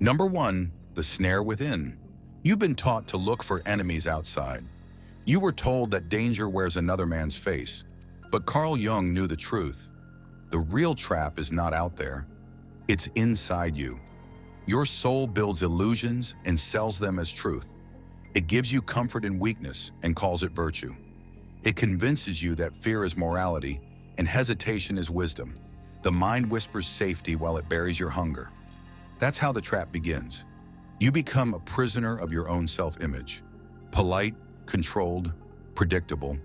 Number 1, the snare within. You've been taught to look for enemies outside. You were told that danger wears another man's face. But Carl Jung knew the truth. The real trap is not out there. It's inside you. Your soul builds illusions and sells them as truth. It gives you comfort in weakness and calls it virtue. It convinces you that fear is morality and hesitation is wisdom. The mind whispers safety while it buries your hunger. That's how the trap begins. You become a prisoner of your own self-image. Polite, controlled, predictable.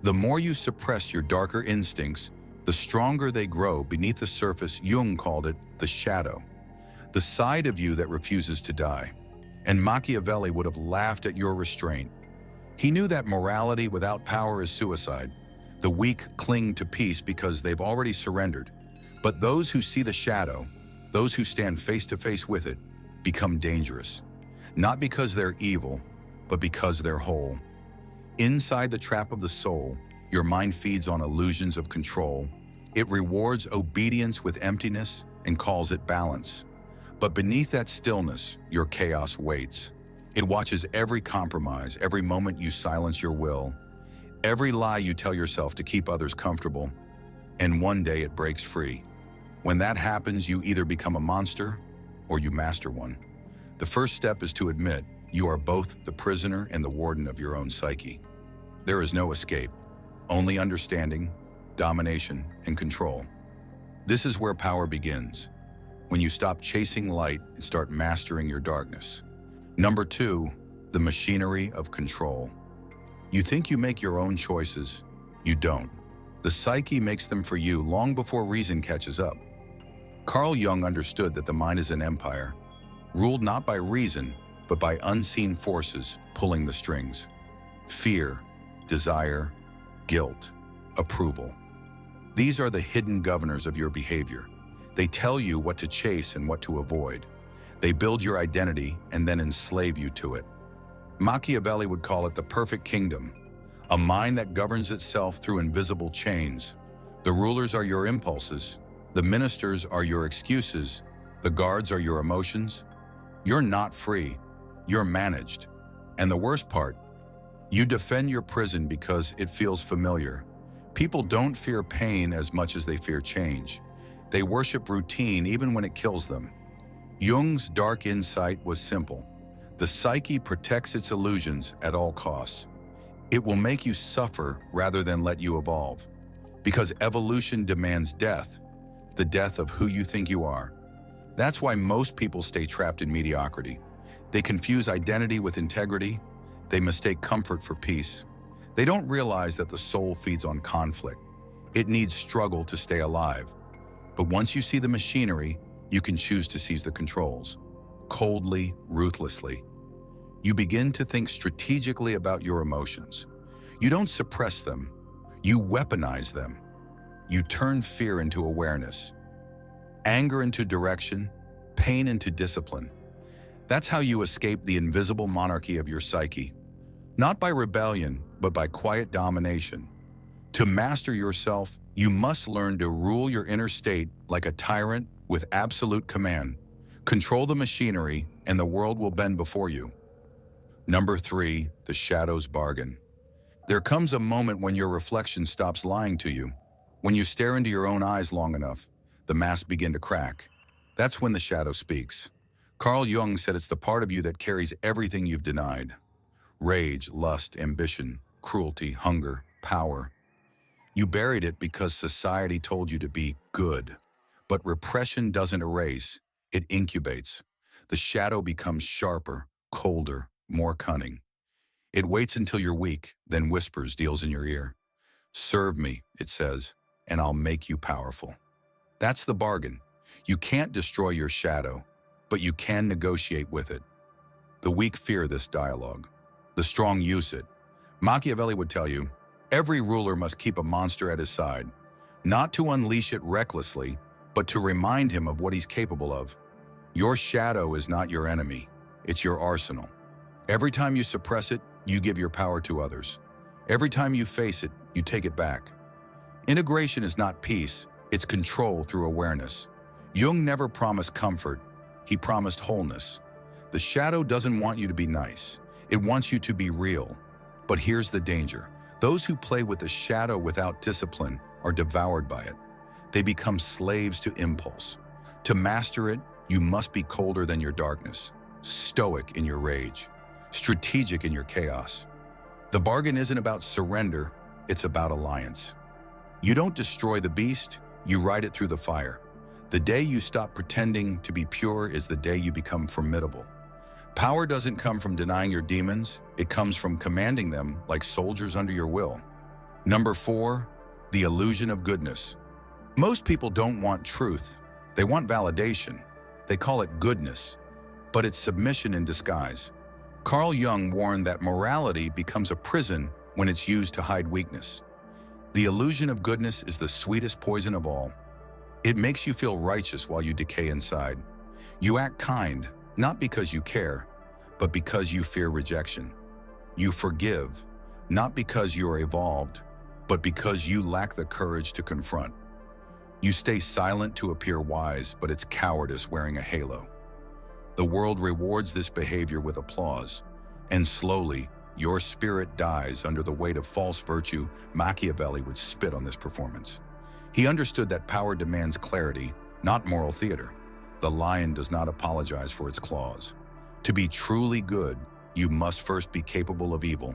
The more you suppress your darker instincts, the stronger they grow beneath the surface. Jung called it the shadow, the side of you that refuses to die. And Machiavelli would have laughed at your restraint. He knew that morality without power is suicide. The weak cling to peace because they've already surrendered. But those who see the shadow, those who stand face to face with it, become dangerous. Not because they're evil, but because they're whole. Inside the trap of the soul, your mind feeds on illusions of control. It rewards obedience with emptiness and calls it balance. But beneath that stillness, your chaos waits. It watches every compromise, every moment you silence your will, every lie you tell yourself to keep others comfortable, and one day it breaks free. When that happens, you either become a monster or you master one. The first step is to admit you are both the prisoner and the warden of your own psyche. There is no escape, only understanding, domination, and control. This is where power begins, when you stop chasing light and start mastering your darkness. Number 2, the machinery of control. You think you make your own choices. You don't. The psyche makes them for you long before reason catches up. Carl Jung understood that the mind is an empire, ruled not by reason, but by unseen forces pulling the strings. Fear, desire, guilt, approval. These are the hidden governors of your behavior. They tell you what to chase and what to avoid. They build your identity and then enslave you to it. Machiavelli would call it the perfect kingdom, a mind that governs itself through invisible chains. The rulers are your impulses, the ministers are your excuses, the guards are your emotions. You're not free, you're managed. And the worst part, you defend your prison because it feels familiar. People don't fear pain as much as they fear change. They worship routine even when it kills them. Jung's dark insight was simple. The psyche protects its illusions at all costs. It will make you suffer rather than let you evolve. Because evolution demands death, the death of who you think you are. That's why most people stay trapped in mediocrity. They confuse identity with integrity. They mistake comfort for peace. They don't realize that the soul feeds on conflict. It needs struggle to stay alive. But once you see the machinery, you can choose to seize the controls. Coldly, ruthlessly. You begin to think strategically about your emotions. You don't suppress them. You weaponize them. You turn fear into awareness, anger into direction, pain into discipline. That's how you escape the invisible monarchy of your psyche. Not by rebellion, but by quiet domination. To master yourself, you must learn to rule your inner state like a tyrant with absolute command. Control the machinery, and the world will bend before you. Number 3, the shadow's bargain. There comes a moment when your reflection stops lying to you. When you stare into your own eyes long enough, the masks begin to crack. That's when the shadow speaks. Carl Jung said it's the part of you that carries everything you've denied. Rage, lust, ambition, cruelty, hunger, power. You buried it because society told you to be good. But repression doesn't erase, it incubates. The shadow becomes sharper, colder, more cunning. It waits until you're weak, then whispers, deals in your ear. Serve me, it says, and I'll make you powerful. That's the bargain. You can't destroy your shadow, but you can negotiate with it. The weak fear this dialogue. The strong use it. Machiavelli would tell you, every ruler must keep a monster at his side, not to unleash it recklessly, but to remind him of what he's capable of. Your shadow is not your enemy, it's your arsenal. Every time you suppress it, you give your power to others. Every time you face it, you take it back. Integration is not peace, it's control through awareness. Jung never promised comfort, he promised wholeness. The shadow doesn't want you to be nice. It wants you to be real. But here's the danger. Those who play with the shadow without discipline are devoured by it. They become slaves to impulse. To master it, you must be colder than your darkness, stoic in your rage, strategic in your chaos. The bargain isn't about surrender, it's about alliance. You don't destroy the beast, you ride it through the fire. The day you stop pretending to be pure is the day you become formidable. Power doesn't come from denying your demons, it comes from commanding them like soldiers under your will. Number 4, the illusion of goodness. Most people don't want truth, they want validation. They call it goodness, but it's submission in disguise. Carl Jung warned that morality becomes a prison when it's used to hide weakness. The illusion of goodness is the sweetest poison of all. It makes you feel righteous while you decay inside. You act kind, not because you care, but because you fear rejection. You forgive, not because you are evolved, but because you lack the courage to confront. You stay silent to appear wise, but it's cowardice wearing a halo. The world rewards this behavior with applause, and slowly, your spirit dies under the weight of false virtue. Machiavelli would spit on this performance. He understood that power demands clarity, not moral theater. The lion does not apologize for its claws. To be truly good, you must first be capable of evil,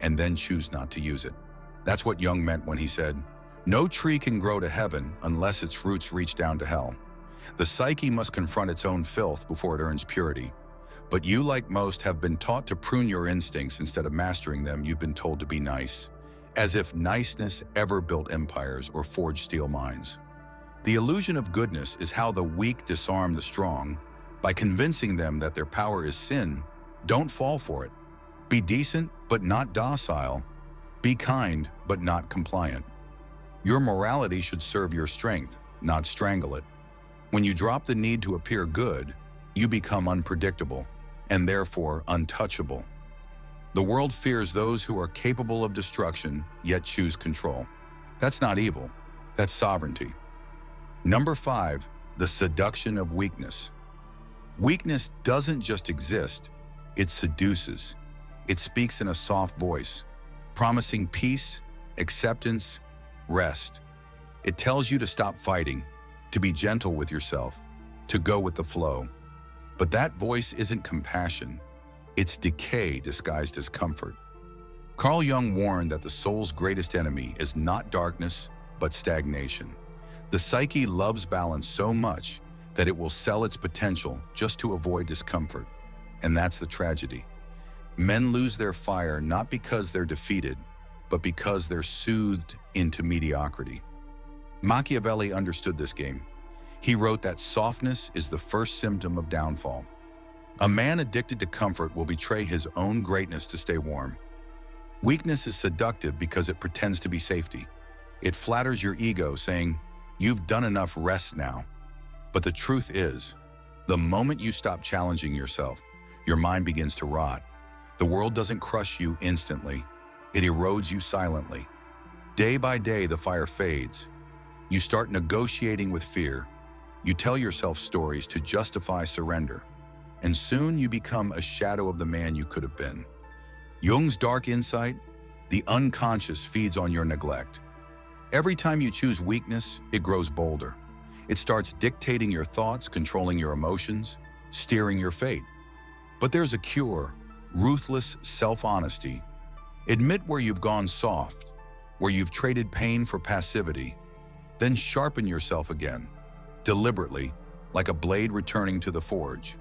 and then choose not to use it. That's what Jung meant when he said, "No tree can grow to heaven unless its roots reach down to hell." The psyche must confront its own filth before it earns purity. But you, like most, have been taught to prune your instincts instead of mastering them. You've been told to be nice, as if niceness ever built empires or forged steel mines. The illusion of goodness is how the weak disarm the strong by convincing them that their power is sin. Don't fall for it. Be decent, but not docile. Be kind, but not compliant. Your morality should serve your strength, not strangle it. When you drop the need to appear good, you become unpredictable, and therefore untouchable. The world fears those who are capable of destruction, yet choose control. That's not evil, that's sovereignty. Number 5, the seduction of weakness. Weakness doesn't just exist, it seduces. It speaks in a soft voice, promising peace, acceptance, rest. It tells you to stop fighting, to be gentle with yourself, to go with the flow. But that voice isn't compassion, it's decay disguised as comfort. Carl Jung warned that the soul's greatest enemy is not darkness, but stagnation. The psyche loves balance so much that it will sell its potential just to avoid discomfort. And that's the tragedy. Men lose their fire not because they're defeated, but because they're soothed into mediocrity. Machiavelli understood this game. He wrote that softness is the first symptom of downfall. A man addicted to comfort will betray his own greatness to stay warm. Weakness is seductive because it pretends to be safety. It flatters your ego, saying, "You've done enough, rest now." But the truth is, the moment you stop challenging yourself, your mind begins to rot. The world doesn't crush you instantly. It erodes you silently. Day by day, the fire fades. You start negotiating with fear. You tell yourself stories to justify surrender. And soon you become a shadow of the man you could have been. Jung's dark insight, the unconscious feeds on your neglect. Every time you choose weakness, it grows bolder. It starts dictating your thoughts, controlling your emotions, steering your fate. But there's a cure, ruthless self-honesty. Admit where you've gone soft, where you've traded pain for passivity. Then sharpen yourself again, deliberately, like a blade returning to the forge.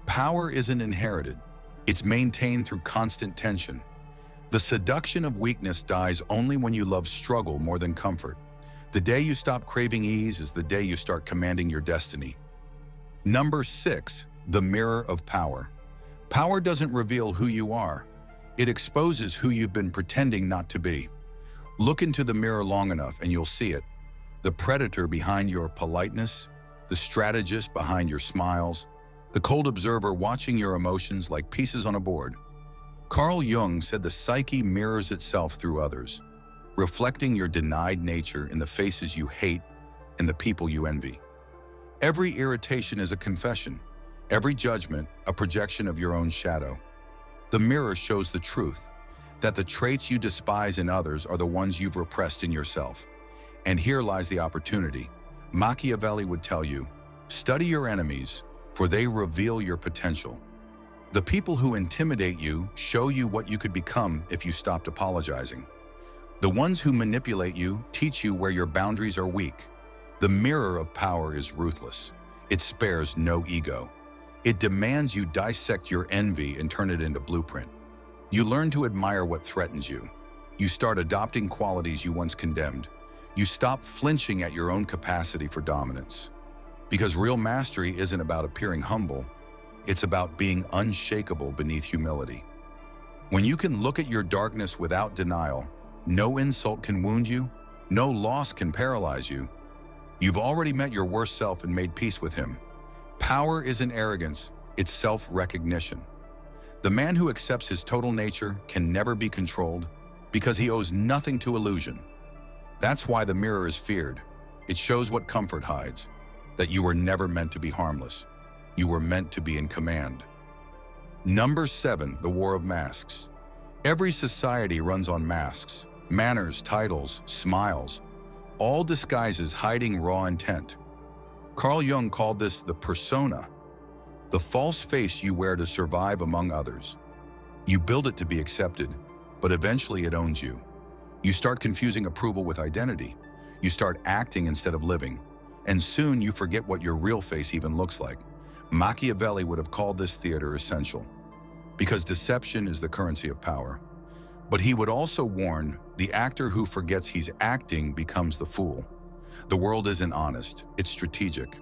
Power isn't inherited, it's maintained through constant tension. The seduction of weakness dies only when you love struggle more than comfort. The day you stop craving ease is the day you start commanding your destiny. Number 6, the mirror of power. Power doesn't reveal who you are. It exposes who you've been pretending not to be. Look into the mirror long enough and you'll see it. The predator behind your politeness, the strategist behind your smiles, the cold observer watching your emotions like pieces on a board. Carl Jung said the psyche mirrors itself through others, reflecting your denied nature in the faces you hate and the people you envy. Every irritation is a confession. Every judgment, a projection of your own shadow. The mirror shows the truth, that the traits you despise in others are the ones you've repressed in yourself. And here lies the opportunity. Machiavelli would tell you, study your enemies, for they reveal your potential. The people who intimidate you show you what you could become if you stopped apologizing. The ones who manipulate you teach you where your boundaries are weak. The mirror of power is ruthless. It spares no ego. It demands you dissect your envy and turn it into blueprint. You learn to admire what threatens you. You start adopting qualities you once condemned. You stop flinching at your own capacity for dominance. Because real mastery isn't about appearing humble, it's about being unshakable beneath humility. When you can look at your darkness without denial, no insult can wound you, no loss can paralyze you. You've already met your worst self and made peace with him. Power isn't arrogance, it's self-recognition. The man who accepts his total nature can never be controlled because he owes nothing to illusion. That's why the mirror is feared. It shows what comfort hides, that you were never meant to be harmless. You were meant to be in command. Number 7, the war of masks. Every society runs on masks, manners, titles, smiles, all disguises hiding raw intent. Carl Jung called this the persona, the false face you wear to survive among others. You build it to be accepted, but eventually it owns you. You start confusing approval with identity. You start acting instead of living, and soon you forget what your real face even looks like. Machiavelli would have called this theater essential, because deception is the currency of power. But he would also warn, the actor who forgets he's acting becomes the fool. The world isn't honest, it's strategic.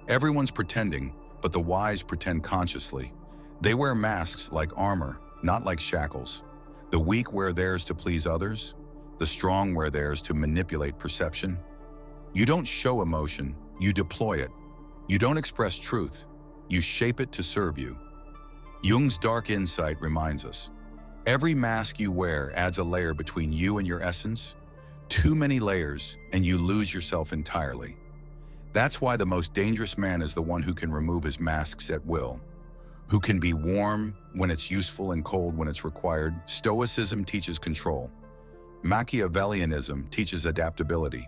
Everyone's pretending, but the wise pretend consciously. They wear masks like armor, not like shackles. The weak wear theirs to please others. The strong wear theirs to manipulate perception. You don't show emotion, you deploy it. You don't express truth, you shape it to serve you. Jung's dark insight reminds us, every mask you wear adds a layer between you and your essence. Too many layers, and you lose yourself entirely. That's why the most dangerous man is the one who can remove his masks at will, who can be warm when it's useful and cold when it's required. Stoicism teaches control. Machiavellianism teaches adaptability.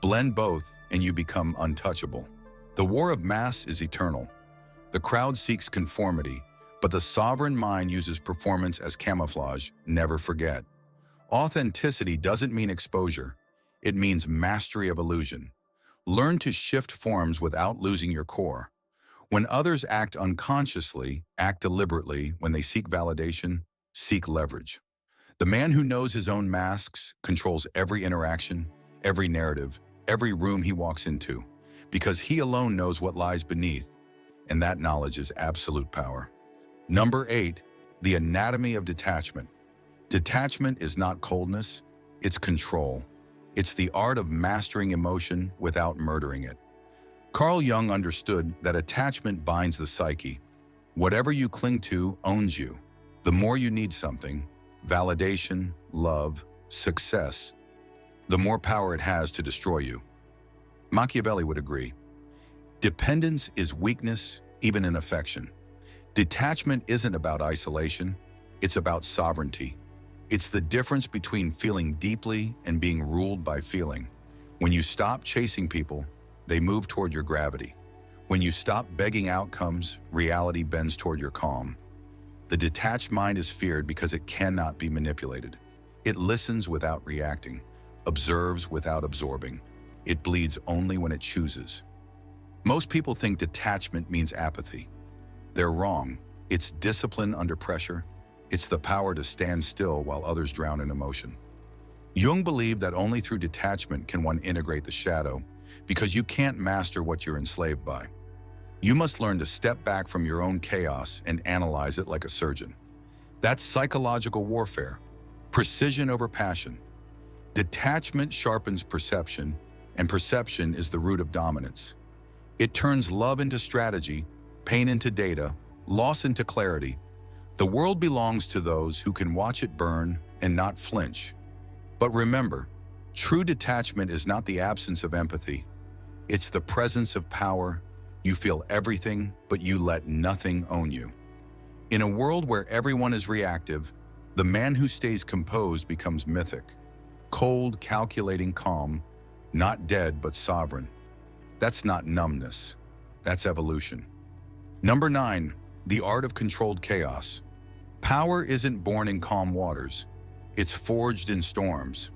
Blend both, and you become untouchable. The war of masks is eternal. The crowd seeks conformity, but the sovereign mind uses performance as camouflage. Never forget. Authenticity doesn't mean exposure. It means mastery of illusion. Learn to shift forms without losing your core. When others act unconsciously, act deliberately. When they seek validation, seek leverage. The man who knows his own masks controls every interaction, every narrative, every room he walks into, because he alone knows what lies beneath, and that knowledge is absolute power. Number 8, the anatomy of detachment. Detachment is not coldness, it's control. It's the art of mastering emotion without murdering it. Carl Jung understood that attachment binds the psyche. Whatever you cling to owns you. The more you need something, validation, love, success, the more power it has to destroy you. Machiavelli would agree. Dependence is weakness, even in affection. Detachment isn't about isolation, it's about sovereignty. It's the difference between feeling deeply and being ruled by feeling. When you stop chasing people, they move toward your gravity. When you stop begging outcomes, reality bends toward your calm. The detached mind is feared because it cannot be manipulated. It listens without reacting, observes without absorbing. It bleeds only when it chooses. Most people think detachment means apathy. They're wrong. It's discipline under pressure. It's the power to stand still while others drown in emotion. Jung believed that only through detachment can one integrate the shadow, because you can't master what you're enslaved by. You must learn to step back from your own chaos and analyze it like a surgeon. That's psychological warfare, precision over passion. Detachment sharpens perception, and perception is the root of dominance. It turns love into strategy, pain into data, loss into clarity. The world belongs to those who can watch it burn and not flinch. But remember, true detachment is not the absence of empathy. It's the presence of power, You feel everything, but you let nothing own you. In a world where everyone is reactive, the man who stays composed becomes mythic. Cold, calculating calm, not dead but sovereign. That's not numbness. That's evolution. Number 9, the art of controlled chaos. Power isn't born in calm waters. It's forged in storms.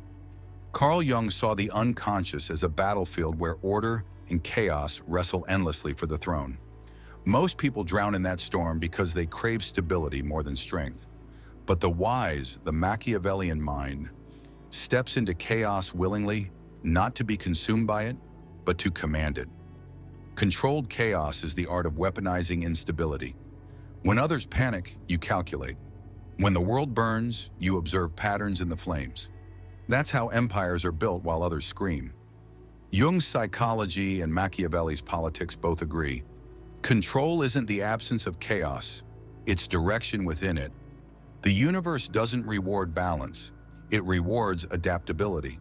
Carl Jung saw the unconscious as a battlefield where order and chaos wrestle endlessly for the throne. Most people drown in that storm because they crave stability more than strength. But the wise, the Machiavellian mind, steps into chaos willingly, not to be consumed by it, but to command it. Controlled chaos is the art of weaponizing instability. When others panic, you calculate. When the world burns, you observe patterns in the flames. That's how empires are built while others scream. Jung's psychology and Machiavelli's politics both agree. Control isn't the absence of chaos, it's direction within it. The universe doesn't reward balance, it rewards adaptability.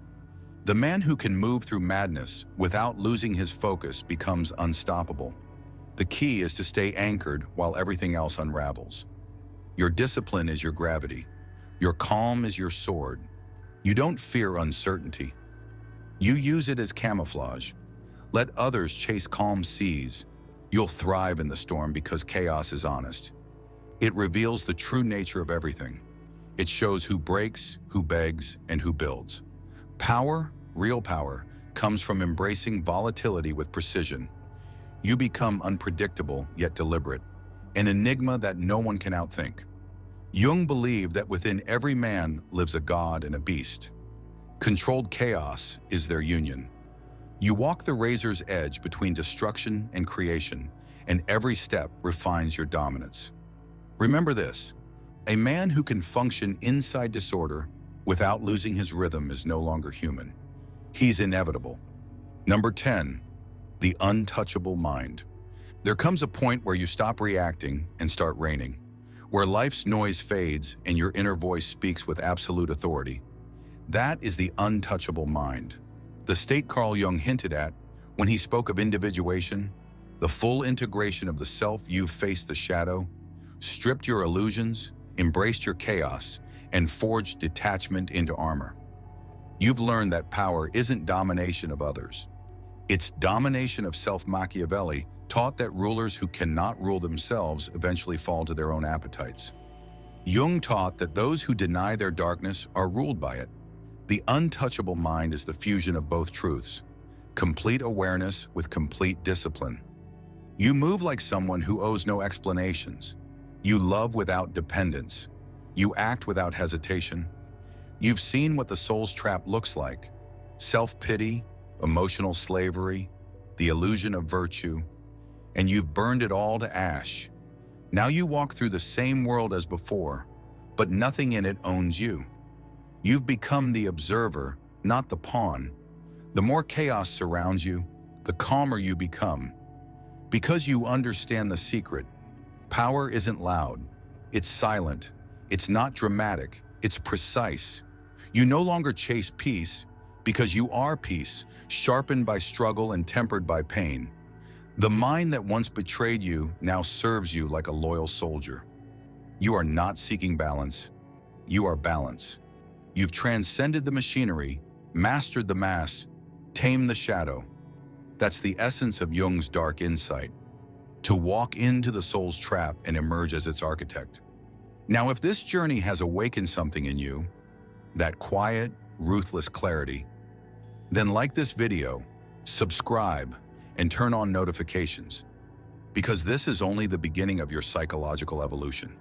The man who can move through madness without losing his focus becomes unstoppable. The key is to stay anchored while everything else unravels. Your discipline is your gravity. Your calm is your sword. You don't fear uncertainty. You use it as camouflage. Let others chase calm seas. You'll thrive in the storm because chaos is honest. It reveals the true nature of everything. It shows who breaks, who begs, and who builds. Power, real power, comes from embracing volatility with precision. You become unpredictable yet deliberate, an enigma that no one can outthink. Jung believed that within every man lives a god and a beast. Controlled chaos is their union. You walk the razor's edge between destruction and creation, and every step refines your dominance. Remember this, a man who can function inside disorder without losing his rhythm is no longer human. He's inevitable. Number 10, the untouchable mind. There comes a point where you stop reacting and start reigning, where life's noise fades and your inner voice speaks with absolute authority. That is the untouchable mind, the state Carl Jung hinted at when he spoke of individuation, the full integration of the self. You've faced the shadow, stripped your illusions, embraced your chaos, and forged detachment into armor. You've learned that power isn't domination of others. It's domination of self. Machiavelli taught that rulers who cannot rule themselves eventually fall to their own appetites. Jung taught that those who deny their darkness are ruled by it. The untouchable mind is the fusion of both truths, complete awareness with complete discipline. You move like someone who owes no explanations. You love without dependence. You act without hesitation. You've seen what the soul's trap looks like: self-pity, emotional slavery, the illusion of virtue, and you've burned it all to ash. Now you walk through the same world as before, but nothing in it owns you. You've become the observer, not the pawn. The more chaos surrounds you, the calmer you become. Because you understand the secret, power isn't loud, it's silent, it's not dramatic, it's precise. You no longer chase peace because you are peace, sharpened by struggle and tempered by pain. The mind that once betrayed you now serves you like a loyal soldier. You are not seeking balance, you are balance. You've transcended the machinery, mastered the mass, tamed the shadow. That's the essence of Jung's dark insight, to walk into the soul's trap and emerge as its architect. Now, if this journey has awakened something in you, that quiet, ruthless clarity, then like this video, subscribe, and turn on notifications, because this is only the beginning of your psychological evolution.